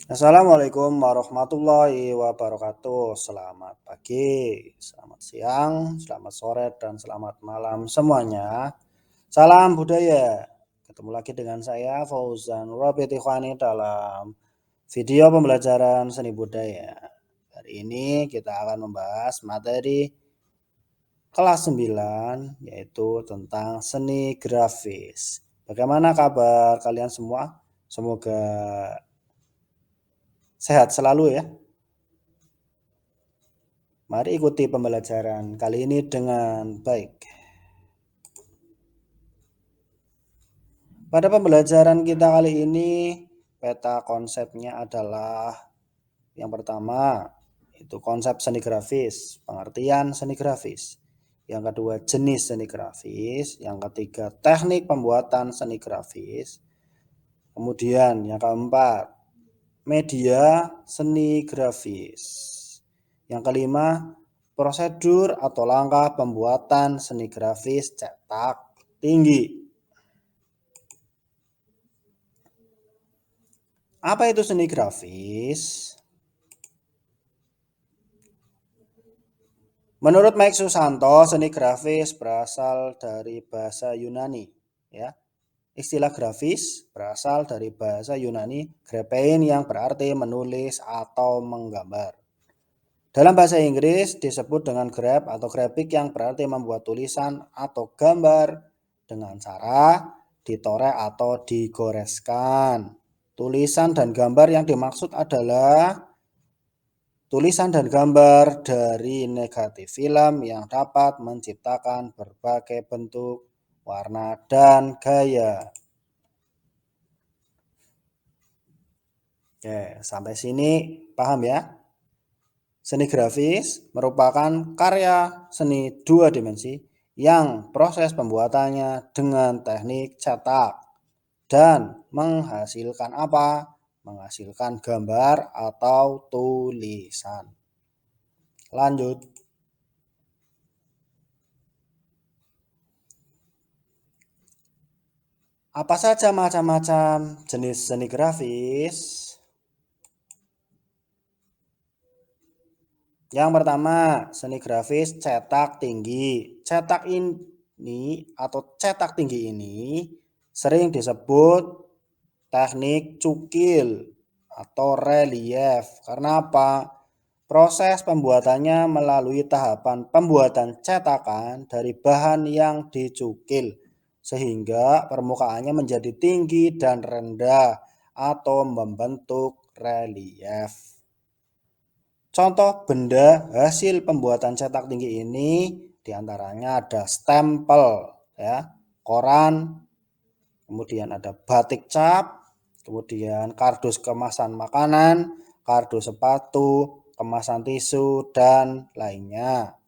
Assalamualaikum warahmatullahi wabarakatuh. Selamat pagi, selamat siang, selamat sore, dan selamat malam semuanya. Salam budaya. Ketemu lagi dengan saya Fauzan Robert Ikhwani dalam video pembelajaran seni budaya. Hari ini kita akan membahas materi kelas 9 yaitu tentang seni grafis. Bagaimana kabar kalian semua? Semoga sehat selalu ya. Mari ikuti pembelajaran kali ini dengan baik. Pada pembelajaran kita kali ini, peta konsepnya adalah yang pertama, itu konsep seni grafis, pengertian seni grafis. Yang kedua, jenis seni grafis. Yang ketiga, teknik pembuatan seni grafis. Kemudian yang keempat, media seni grafis. Yang kelima, prosedur atau langkah pembuatan seni grafis cetak tinggi. Apa itu seni grafis? Menurut Mike Susanto, seni grafis berasal dari bahasa Yunani, ya. Istilah grafis berasal dari bahasa Yunani grapein yang berarti menulis atau menggambar. Dalam bahasa Inggris disebut dengan graph atau grafik yang berarti membuat tulisan atau gambar dengan cara ditoreh atau digoreskan. Tulisan dan gambar yang dimaksud adalah tulisan dan gambar dari negatif film yang dapat menciptakan berbagai bentuk, warna, dan gaya. Oke, sampai sini paham ya? Seni grafis merupakan karya seni dua dimensi yang proses pembuatannya dengan teknik cetak dan menghasilkan apa? Menghasilkan gambar atau tulisan. Lanjut. Apa saja macam-macam jenis seni grafis? Yang pertama, seni grafis cetak tinggi. Cetak ini atau cetak tinggi ini sering disebut teknik cukil atau relief. Karena apa? Proses pembuatannya melalui tahapan pembuatan cetakan dari bahan yang dicukil sehingga permukaannya menjadi tinggi dan rendah atau membentuk relief. Contoh benda hasil pembuatan cetak tinggi ini diantaranya ada stempel, ya, koran, kemudian ada batik cap, kemudian kardus kemasan makanan, kardus sepatu, kemasan tisu, dan lainnya.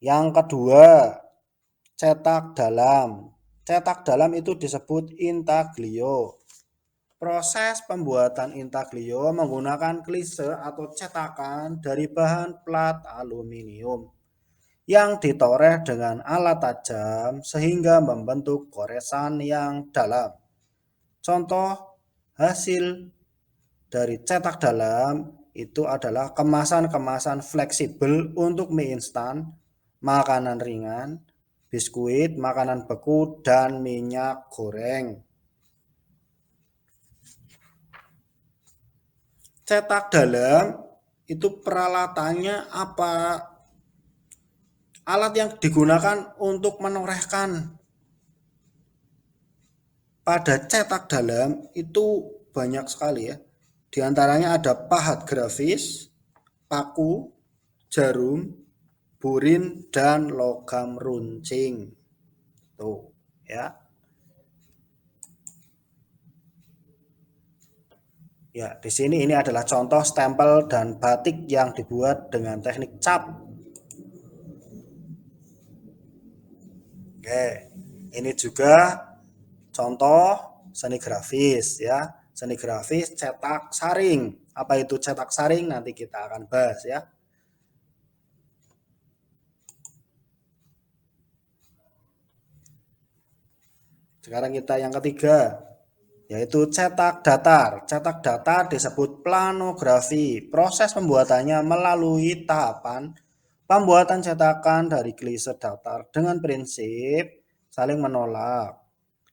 Yang kedua, cetak dalam. Cetak dalam itu disebut intaglio. Proses pembuatan intaglio menggunakan klise atau cetakan dari bahan plat aluminium yang ditoreh dengan alat tajam sehingga membentuk goresan yang dalam. Contoh hasil dari cetak dalam itu adalah kemasan-kemasan fleksibel untuk mie instan, makanan ringan, biskuit, makanan beku, dan minyak goreng. Cetak dalam itu peralatannya apa? Alat yang digunakan untuk menorehkan pada cetak dalam itu banyak sekali ya. Di antaranya ada pahat grafis, paku, jarum, burin, dan logam runcing. Tuh, ya. Ya, di sini ini adalah contoh stempel dan batik yang dibuat dengan teknik cap. Oke, ini juga contoh seni grafis ya. Seni grafis cetak saring. Apa itu cetak saring? Nanti kita akan bahas ya. Sekarang kita yang ketiga. yaitu cetak datar. Cetak datar disebut planografi. Proses pembuatannya melalui tahapan pembuatan cetakan dari klise datar dengan prinsip saling menolak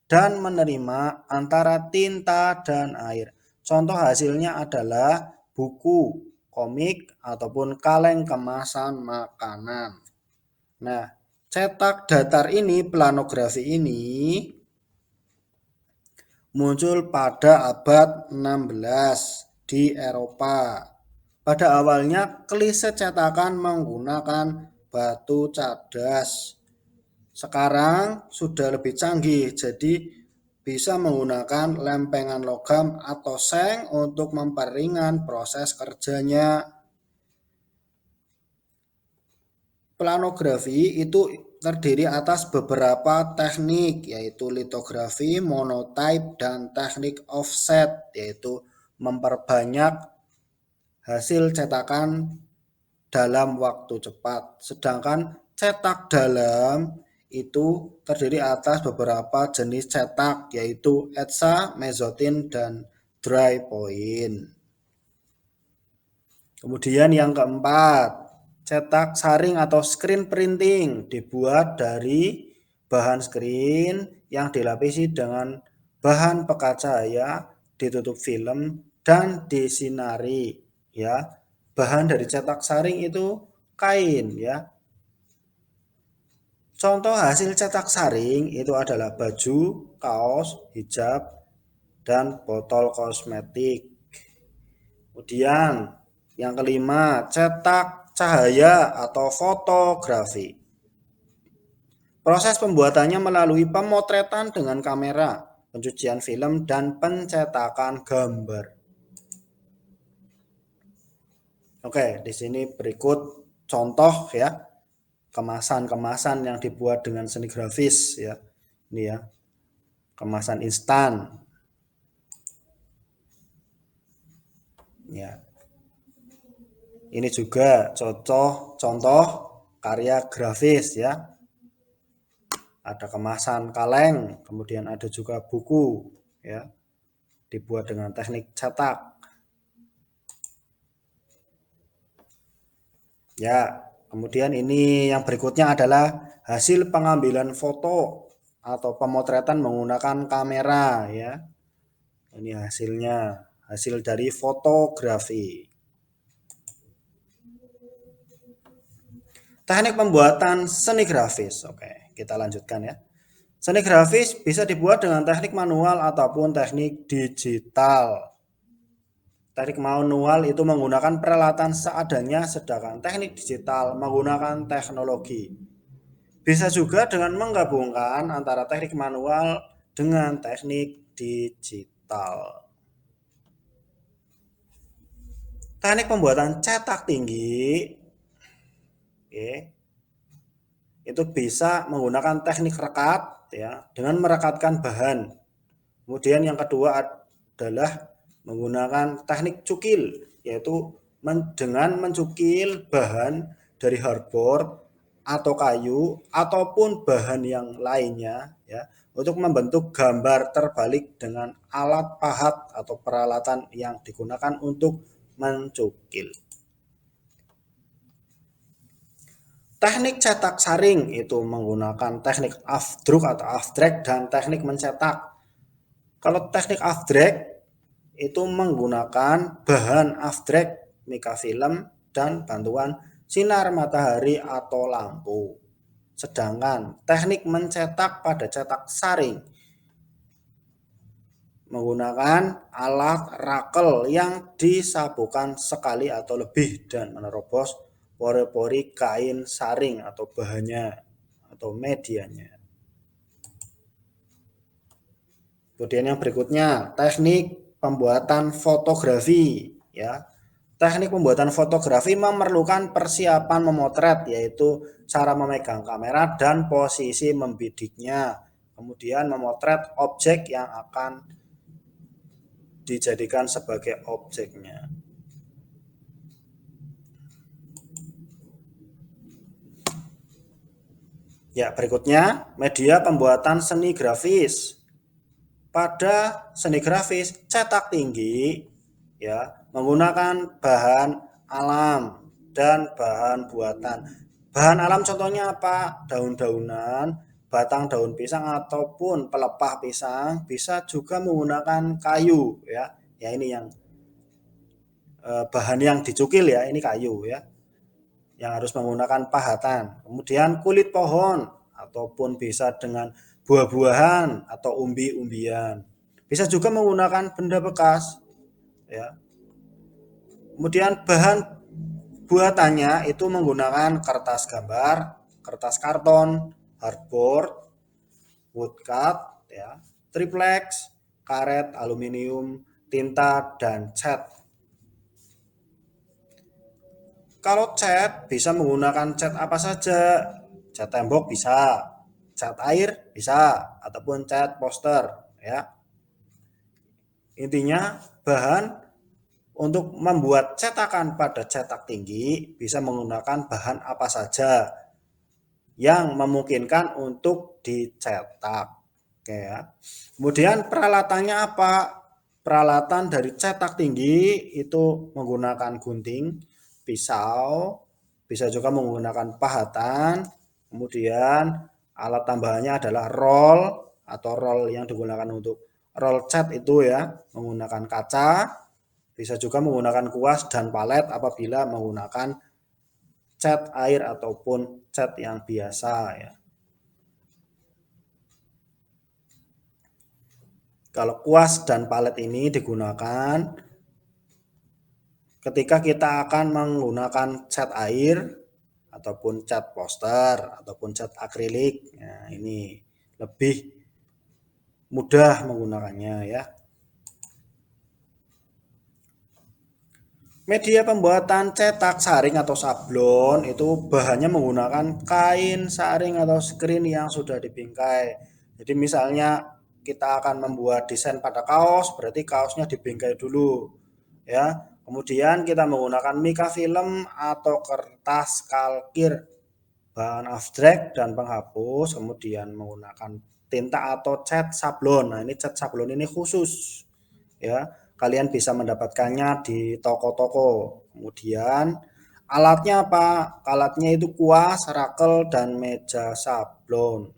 dan menerima antara tinta dan air. Contoh hasilnya adalah buku, komik, ataupun kaleng kemasan makanan. Nah, cetak datar ini, planografi ini muncul pada abad 16 di Eropa. Pada awalnya klise cetakan menggunakan batu cadas. Sekarang sudah lebih canggih, jadi bisa menggunakan lempengan logam atau seng untuk memperingan proses kerjanya. Planografi itu terdiri atas beberapa teknik, yaitu litografi, monotype, dan teknik offset, yaitu memperbanyak hasil cetakan dalam waktu cepat. Sedangkan cetak dalam itu terdiri atas beberapa jenis cetak, yaitu etsa, mezzotint, dan dry point. Kemudian yang keempat, cetak saring atau screen printing dibuat dari bahan screen yang dilapisi dengan bahan pekat cahaya, ditutup film, dan disinari. Ya, bahan dari cetak saring itu kain. Ya, contoh hasil cetak saring itu adalah baju, kaos, hijab, dan botol kosmetik. Kemudian yang kelima, cetak cahaya atau fotografi. Proses pembuatannya melalui pemotretan dengan kamera, pencucian film, dan pencetakan gambar. Oke, di sini berikut contoh ya, kemasan-kemasan yang dibuat dengan seni grafis ya. Ini ya, kemasan instan. Ya. Ini juga contoh karya grafis ya. Ada kemasan kaleng, kemudian ada juga buku ya, dibuat dengan teknik cetak. Ya, kemudian ini yang berikutnya adalah hasil pengambilan foto atau pemotretan menggunakan kamera ya. Ini hasilnya, hasil dari fotografi. Teknik pembuatan seni grafis. Oke, kita lanjutkan ya. Seni grafis bisa dibuat dengan teknik manual ataupun teknik digital. Teknik manual itu menggunakan peralatan seadanya, sedangkan teknik digital menggunakan teknologi. Bisa juga dengan menggabungkan antara teknik manual dengan teknik digital. Teknik pembuatan cetak tinggi, itu bisa menggunakan teknik rekat ya, dengan merekatkan bahan. Kemudian yang kedua adalah menggunakan teknik cukil, yaitu dengan mencukil bahan dari hardboard atau kayu ataupun bahan yang lainnya ya, untuk membentuk gambar terbalik dengan alat pahat atau peralatan yang digunakan untuk mencukil. Teknik cetak saring itu menggunakan teknik afdruk atau afdrek dan teknik mencetak. Kalau teknik afdrek itu menggunakan bahan afdrek, mika film, dan bantuan sinar matahari atau lampu. Sedangkan teknik mencetak pada cetak saring menggunakan alat rakel yang disapukan sekali atau lebih dan menerobos pori-pori kain saring atau bahannya atau medianya. Kemudian yang berikutnya, teknik pembuatan fotografi ya. Teknik pembuatan fotografi memerlukan persiapan memotret, yaitu cara memegang kamera dan posisi membidiknya. Kemudian memotret objek yang akan dijadikan sebagai objeknya. Ya, berikutnya media pembuatan seni grafis. pada seni grafis cetak tinggi ya menggunakan bahan alam dan bahan buatan. Bahan alam contohnya apa? Daun-daunan, batang daun pisang ataupun pelepah pisang, bisa juga menggunakan kayu ya. Ya ini yang bahan yang dicukil ya, ini kayu ya. Yang harus menggunakan pahatan. Kemudian kulit pohon ataupun bisa dengan buah-buahan atau umbi-umbian. Bisa juga menggunakan benda bekas ya. Kemudian bahan buatannya itu menggunakan kertas gambar, kertas karton, hardboard, woodcut ya, triplex, karet, aluminium, tinta dan cat. Kalau cat bisa menggunakan cat apa saja. Cat tembok bisa, cat air bisa, ataupun cat poster ya. Intinya bahan untuk membuat cetakan pada cetak tinggi bisa menggunakan bahan apa saja yang memungkinkan untuk dicetak. Oke ya. Kemudian peralatannya apa? Peralatan dari cetak tinggi itu menggunakan gunting, pisau, bisa juga menggunakan pahatan. Kemudian alat tambahannya adalah roll atau roll yang digunakan untuk roll cat itu ya, menggunakan kaca, bisa juga menggunakan kuas dan palet apabila menggunakan cat air ataupun cat yang biasa ya. Kalau kuas dan palet ini digunakan ketika kita akan menggunakan cat air ataupun cat poster ataupun cat akrilik. Nah, ini lebih mudah menggunakannya ya. Media pembuatan cetak saring atau sablon itu bahannya menggunakan kain saring atau screen yang sudah dibingkai. Jadi misalnya kita akan membuat desain pada kaos, berarti kaosnya dibingkai dulu ya. Kemudian kita menggunakan mica film atau kertas kalkir, bahan abstrak dan penghapus, kemudian menggunakan tinta atau cat sablon. Nah, ini cat sablon ini khusus ya. Kalian bisa mendapatkannya di toko-toko. Kemudian alatnya apa? Alatnya itu kuas, rakel, dan meja sablon.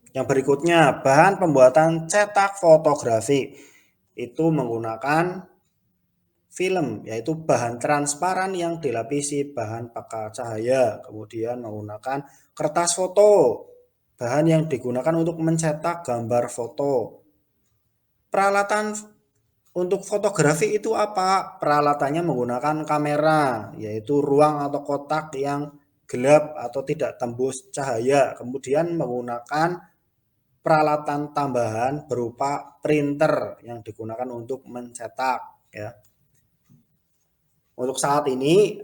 Yang berikutnya, bahan pembuatan cetak fotografi. Itu menggunakan film, yaitu bahan transparan yang dilapisi bahan pekat cahaya. Kemudian menggunakan kertas foto, bahan yang digunakan untuk mencetak gambar foto. Peralatan untuk fotografi itu apa? Peralatannya menggunakan kamera, yaitu ruang atau kotak yang gelap atau tidak tembus cahaya. Kemudian menggunakan peralatan tambahan berupa printer yang digunakan untuk mencetak ya. Untuk saat ini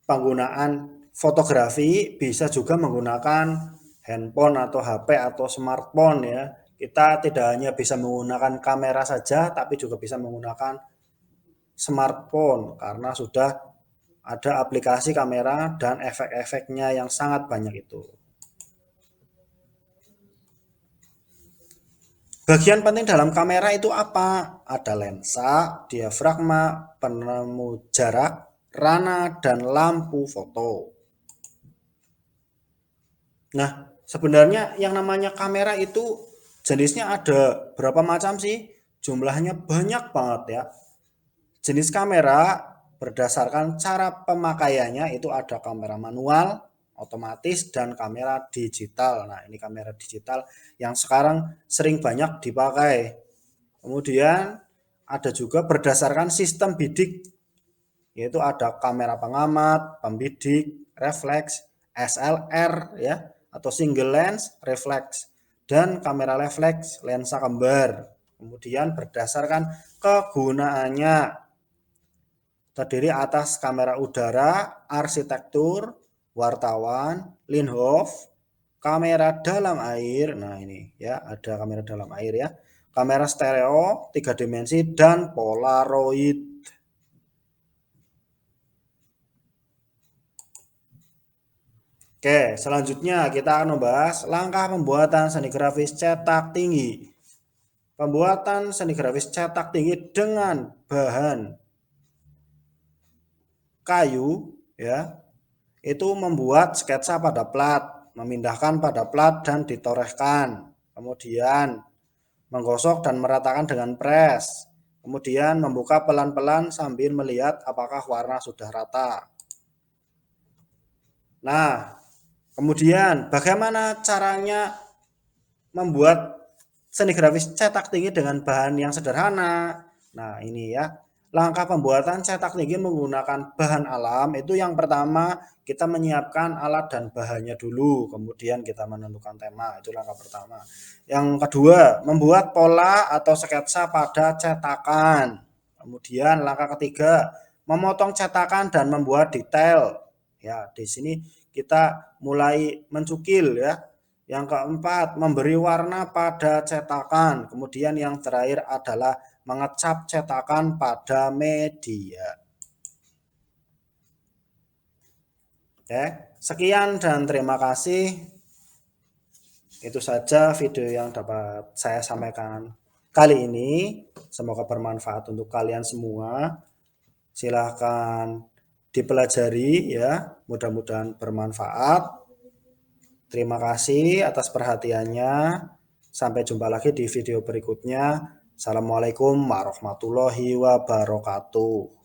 penggunaan fotografi bisa juga menggunakan handphone atau HP atau smartphone ya. Kita tidak hanya bisa menggunakan kamera saja, tapi juga bisa menggunakan smartphone karena sudah ada aplikasi kamera dan efek-efeknya yang sangat banyak itu. Bagian penting dalam kamera itu apa? Ada lensa, diafragma, penemu jarak, rana, dan lampu foto. Nah, sebenarnya yang namanya kamera itu jenisnya ada berapa macam sih? Jumlahnya banyak banget ya. Jenis kamera berdasarkan cara pemakaiannya itu ada kamera manual, otomatis, dan kamera digital. Nah, ini kamera digital yang sekarang sering banyak dipakai. Kemudian ada juga berdasarkan sistem bidik, yaitu ada kamera pengamat, pembidik, refleks, SLR ya, atau single lens refleks, dan kamera refleks lensa kembar. Kemudian berdasarkan kegunaannya terdiri atas kamera udara, arsitektur, wartawan, linhof, kamera dalam air. Nah, ini ya, ada kamera dalam air ya. Kamera stereo 3 dimensi dan polaroid. Oke, selanjutnya kita akan membahas langkah pembuatan seni grafis cetak tinggi. Pembuatan seni grafis cetak tinggi dengan bahan kayu ya, itu membuat sketsa pada plat, memindahkan pada plat dan ditorehkan. Kemudian menggosok dan meratakan dengan pres. Kemudian membuka pelan-pelan sambil melihat apakah warna sudah rata. Nah, kemudian bagaimana caranya membuat seni grafis cetak tinggi dengan bahan yang sederhana? Nah, ini ya. Langkah pembuatan cetak tinggi menggunakan bahan alam itu yang pertama kita menyiapkan alat dan bahannya dulu, kemudian kita menentukan tema, itu langkah pertama. Yang kedua, membuat pola atau sketsa pada cetakan. Kemudian langkah ketiga, memotong cetakan dan membuat detail. Ya, di sini kita mulai mencukil ya. Yang keempat, memberi warna pada cetakan. Kemudian yang terakhir adalah mengecap cetakan pada media. Oke, sekian dan terima kasih. Itu saja video yang dapat saya sampaikan kali ini. Semoga bermanfaat untuk kalian semua. Silahkan dipelajari ya, mudah-mudahan bermanfaat. Terima kasih atas perhatiannya. Sampai jumpa lagi di video berikutnya. Assalamualaikum warahmatullahi wabarakatuh.